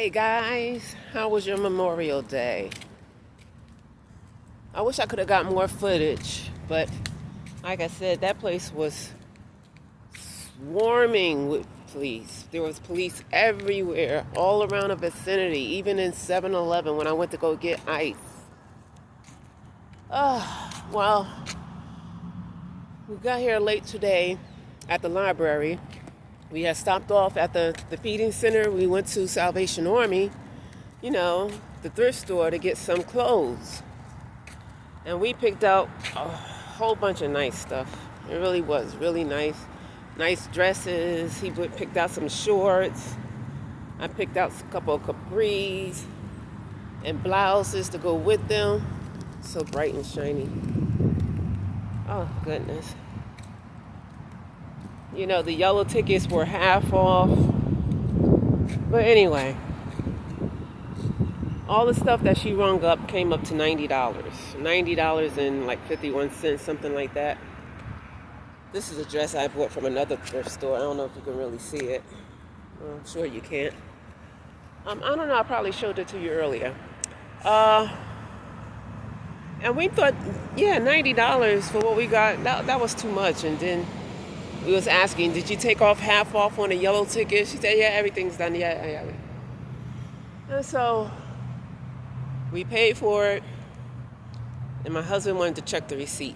Hey guys, how was your Memorial Day? I wish I could have got more footage, but like I said, that place was swarming with police. There was police everywhere, all around the vicinity, even in 7-Eleven when I went to go get ice. Well, we got here late today at the library. We had stopped off at the feeding center. We went to Salvation Army, the thrift store, to get some clothes. And we picked out a whole bunch of nice stuff. It really was really nice. Nice dresses. He picked out some shorts. I picked out a couple of capris and blouses to go with them. So bright and shiny. Oh, goodness. The yellow tickets were half off. But anyway, all the stuff that she rung up came up to $90. $90 and like 51 cents, something like that. This is a dress I bought from another thrift store. I don't know if you can really see it. I'm sure you can't. I don't know, I probably showed it to you earlier. And we thought, $90 for what we got, that was too much. And then we was asking, did you take off half off on the yellow ticket? She said, yeah, everything's done. Yeah. And so we paid for it. And my husband wanted to check the receipt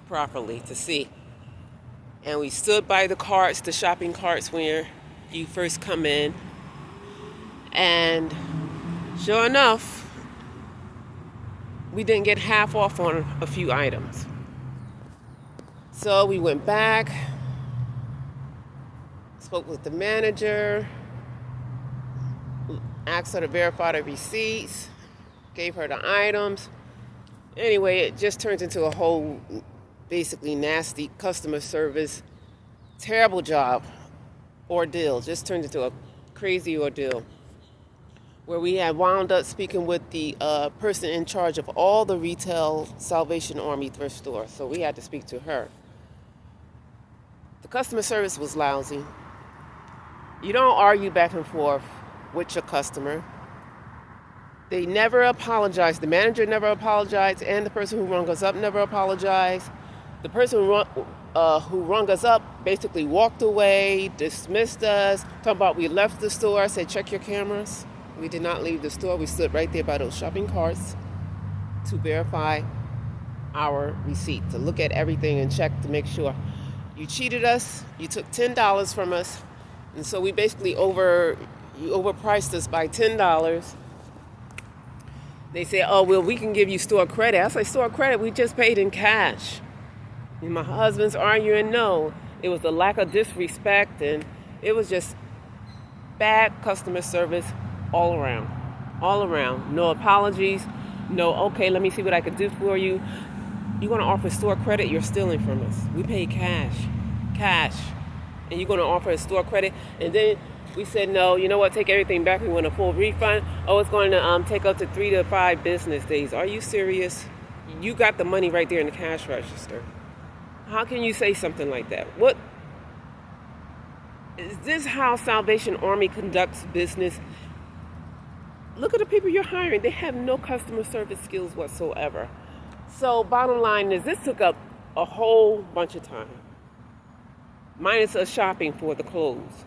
properly to see. And we stood by the shopping carts when you first come in. And sure enough, we didn't get half off on a few items. So we went back, spoke with the manager, asked her to verify the receipts, gave her the items. Anyway, it just turns into a whole basically nasty customer service, terrible job, ordeal. Just turned into a crazy ordeal where we had wound up speaking with the person in charge of all the retail Salvation Army thrift stores. So we had to speak to her. The customer service was lousy. You don't argue back and forth with your customer. They never apologized. The manager never apologized, and the person who rung us up never apologized. The person who rung us up basically walked away, dismissed us, talking about we left the store. I said, check your cameras. We did not leave the store. We stood right there by those shopping carts to verify our receipt, to look at everything and check to make sure. You cheated us. You took $10 from us. And so we basically you overpriced us by $10. They said, oh, well, we can give you store credit. I said, store credit? We just paid in cash. And my husband's arguing, no. It was the lack of disrespect, and it was just bad customer service all around. All around. No apologies. No, okay, let me see what I can do for you. You want to offer store credit? You're stealing from us. We paid cash. And you're going to offer a store credit? And then we said, no, you know what, take everything back. We want a full refund. Oh, it's going to take up to 3 to 5 business days. Are you serious? You got the money right there in the cash register. How can you say something like that? What? Is this how Salvation Army conducts business? Look at the people you're hiring. They have no customer service skills whatsoever. So bottom line is, this took up a whole bunch of time, minus us shopping for the clothes.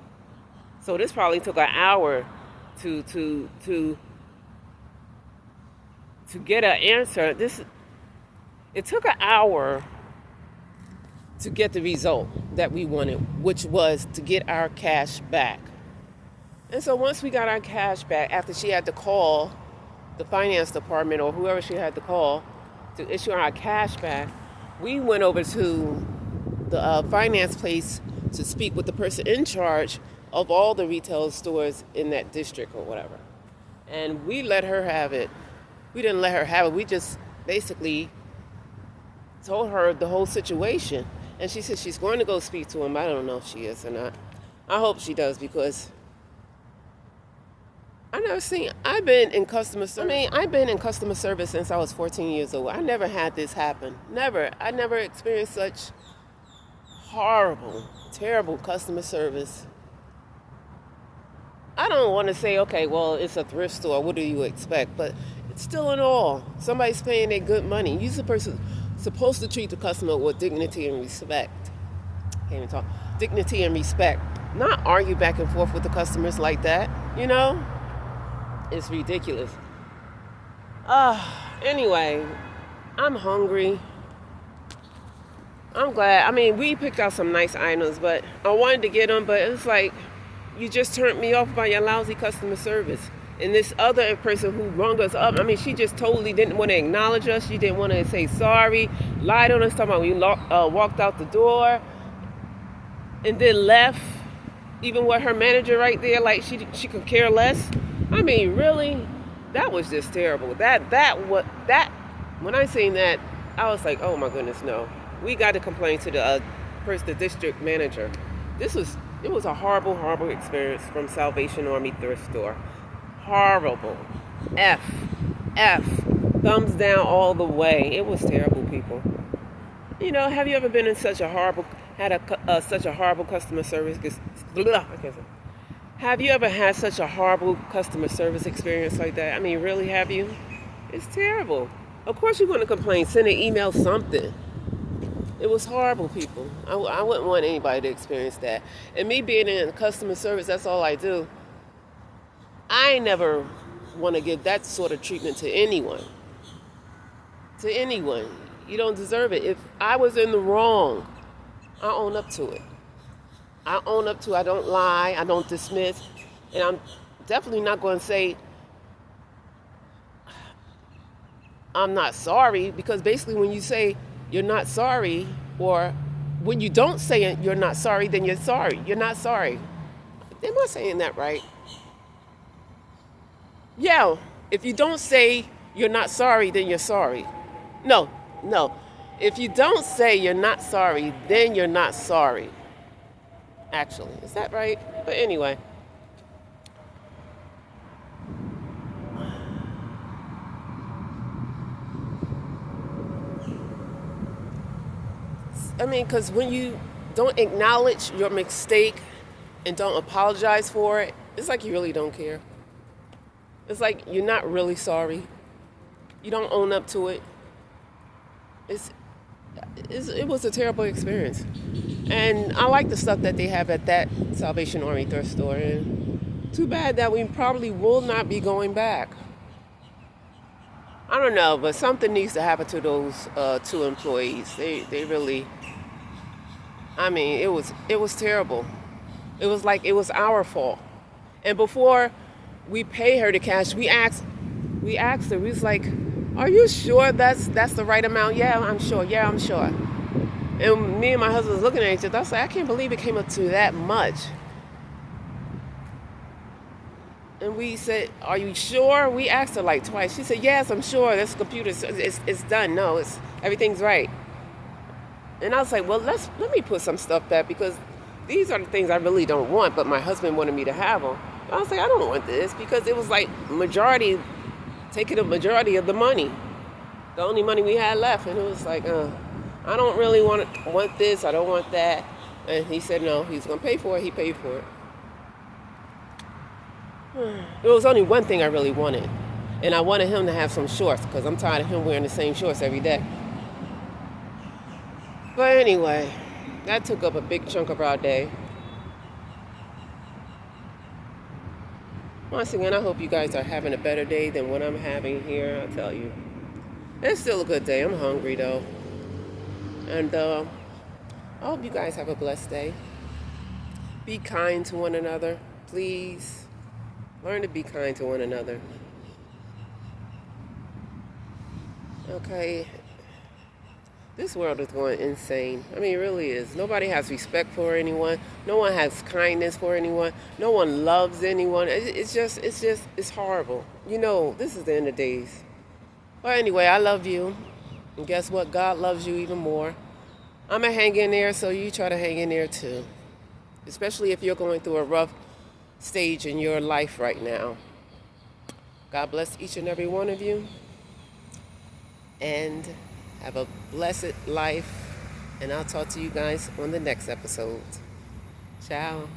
So this probably took an hour to get an answer. It took an hour to get the result that we wanted, which was to get our cash back. And so once we got our cash back, after she had to call the finance department or whoever she had to call to issue our cash back, we went over to the finance place to speak with the person in charge of all the retail stores in that district or whatever. And we let her have it. We didn't let her have it. We just basically told her the whole situation. And she said she's going to go speak to him. I don't know if she is or not. I hope she does, because I've been in customer service. I've been in customer service since I was 14 years old. I never had this happen. Never. I never experienced such horrible, terrible customer service I don't want to say, okay, well, it's a thrift store. What do you expect? But it's still in all. Somebody's paying their good money. You're supposed to treat the customer with dignity and respect. Can't even talk. Dignity and respect. Not argue back and forth with the customers like that. You know? It's ridiculous. Anyway, I'm hungry. I'm glad. I mean, we picked out some nice items, but I wanted to get them, but it's like, you just turned me off by your lousy customer service. And this other person who rung us up, I mean, she just totally didn't want to acknowledge us. She didn't want to say sorry, lied on us, talking about we walked out the door and then left, even with her manager right there, like she could care less. I mean, really? That was just terrible. When I seen that, I was like, oh my goodness, no. We got to complain to the district manager. It was a horrible, horrible experience from Salvation Army thrift store. Horrible. F. Thumbs down all the way. It was terrible, people. You know, have you ever been in such a horrible customer service? Have you ever had such a horrible customer service experience like that? I mean, really, have you? It's terrible. Of course you're going to complain. Send an email, something. It was horrible, people. I wouldn't want anybody to experience that. And me being in customer service, that's all I do. I never want to give that sort of treatment to anyone. To anyone. You don't deserve it. If I was in the wrong, I own up to it. I don't lie. I don't dismiss. And I'm definitely not going to say I'm not sorry, because basically when you say you're not sorry, or when you don't say you're not sorry, then you're sorry. You're not sorry. Am I saying that right? Yeah. If you don't say you're not sorry, then you're sorry. No. If you don't say you're not sorry, then you're not sorry. Actually, is that right? But anyway. I mean, because when you don't acknowledge your mistake and don't apologize for it, it's like you really don't care. It's like you're not really sorry. You don't own up to it. It was a terrible experience. And I like the stuff that they have at that Salvation Army thrift store. And too bad that we probably will not be going back. I don't know, but something needs to happen to those two employees. They really, I mean, it was terrible. It was like it was our fault. And before we pay her the cash, we asked her, we was like, are you sure that's the right amount? Yeah, I'm sure. And me and my husband was looking at each other. I was like, I can't believe it came up to that much. And we said, are you sure? We asked her like twice. She said, yes, I'm sure. This computer, it's done. No, everything's right. And I was like, well, let me put some stuff back, because these are the things I really don't want, but my husband wanted me to have them. I was like, I don't want this, because it was like taking a majority of the money. The only money we had left. And it was like, I don't really want this. I don't want that. And he said, no, he's going to pay for it. He paid for it. There was only one thing I really wanted. And I wanted him to have some shorts, because I'm tired of him wearing the same shorts every day. But anyway, that took up a big chunk of our day. Once again, I hope you guys are having a better day than what I'm having here, I tell you. It's still a good day. I'm hungry, though. And I hope you guys have a blessed day. Be kind to one another, please. Learn to be kind to one another. Okay? This world is going insane. I mean, it really is. Nobody has respect for anyone. No one has kindness for anyone. No one loves anyone. It's horrible. You know, this is the end of days. But anyway, I love you. And guess what? God loves you even more. I'm going to hang in there, so you try to hang in there too. Especially if you're going through a rough stage in your life right now. God bless each and every one of you. And have a blessed life. And I'll talk to you guys on the next episode. Ciao.